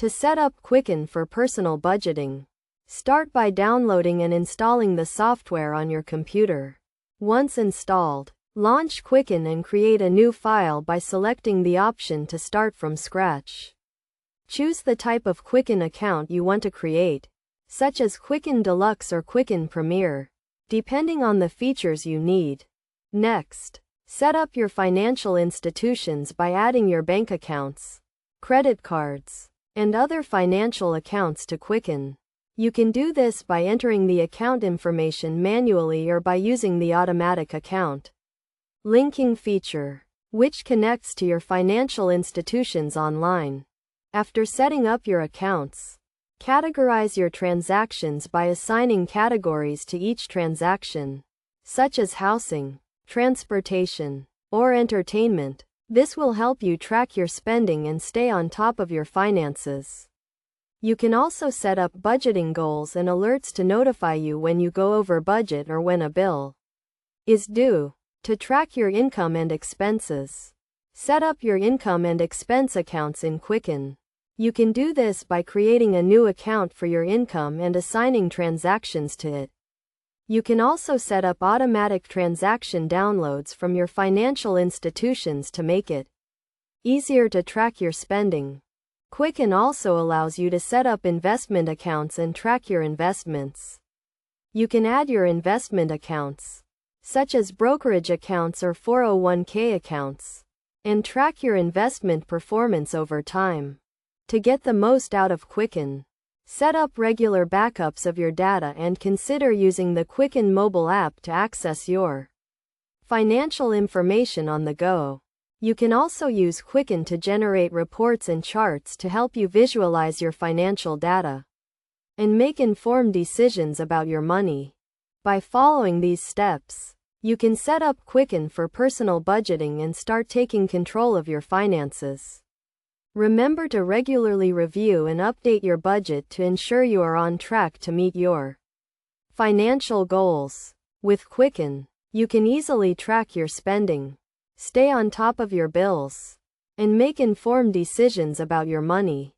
To set up Quicken for personal budgeting, start by downloading and installing the software on your computer. Once installed, launch Quicken and create a new file by selecting the option to start from scratch. Choose the type of Quicken account you want to create, such as Quicken Deluxe or Quicken Premier, depending on the features you need. Next, set up your financial institutions by adding your bank accounts, credit cards, and other financial accounts to Quicken. You can do this by entering the account information manually or by using the automatic account linking feature, which connects to your financial institutions online. After setting up your accounts, categorize your transactions by assigning categories to each transaction, such as housing, transportation, or entertainment. This will help you track your spending and stay on top of your finances. You can also set up budgeting goals and alerts to notify you when you go over budget or when a bill is due. To track your income and expenses, set up your income and expense accounts in Quicken. You can do this by creating a new account for your income and assigning transactions to it. You can also set up automatic transaction downloads from your financial institutions to make it easier to track your spending. Quicken also allows you to set up investment accounts and track your investments. You can add your investment accounts, such as brokerage accounts or 401k accounts, and track your investment performance over time. To get the most out of Quicken, set up regular backups of your data and consider using the Quicken mobile app to access your financial information on the go. You can also use Quicken to generate reports and charts to help you visualize your financial data and make informed decisions about your money. By following these steps, you can set up Quicken for personal budgeting and start taking control of your finances. Remember to regularly review and update your budget to ensure you are on track to meet your financial goals. With Quicken, you can easily track your spending, stay on top of your bills, and make informed decisions about your money.